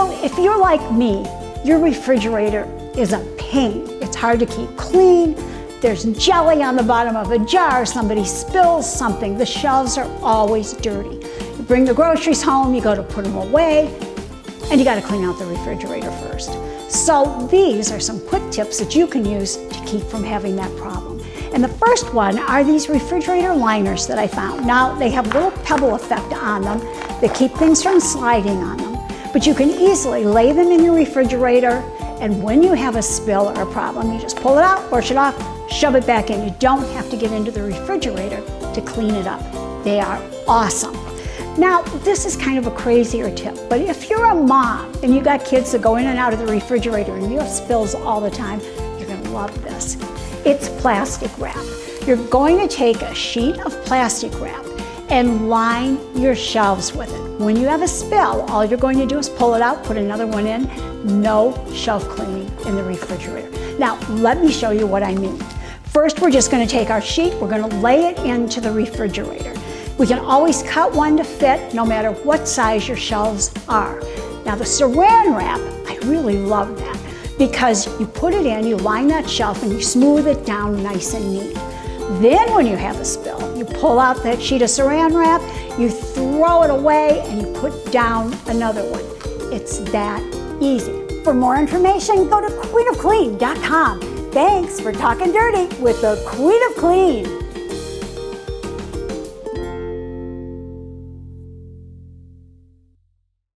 know, if you're like me, your refrigerator is a pain. It's hard to keep clean. There's jelly on the bottom of a jar, somebody spills something. The shelves are always dirty. You bring the groceries home, you go to put them away, and you gotta clean out the refrigerator first. So these are some quick tips that you can use to keep from having that problem. And the first one are these refrigerator liners that I found. Now, they have a little pebble effect on them that keep things from sliding on them, but you can easily lay them in your refrigerator, and when you have a spill or a problem, you just pull it out, wash it off, shove it back in. You don't have to get into the refrigerator to clean it up. They are awesome. Now, this is kind of a crazier tip, but if you're a mom and you got kids that go in and out of the refrigerator and you have spills all the time, you're gonna love this. It's plastic wrap. You're going to take a sheet of plastic wrap and line your shelves with it. When you have a spill, all you're going to do is pull it out, put another one in. No shelf cleaning in the refrigerator. Now, let me show you what I mean. First, we're just going to take our sheet, we're going to lay it into the refrigerator. We can always cut one to fit, no matter what size your shelves are. Now, the saran wrap, I really love that because you put it in, you line that shelf, and you smooth it down nice and neat. Then when you have a spill, you pull out that sheet of saran wrap, you throw it away, and you put down another one. It's that easy. For more information, go to queenofclean.com. Thanks for talking dirty with the Queen of Clean.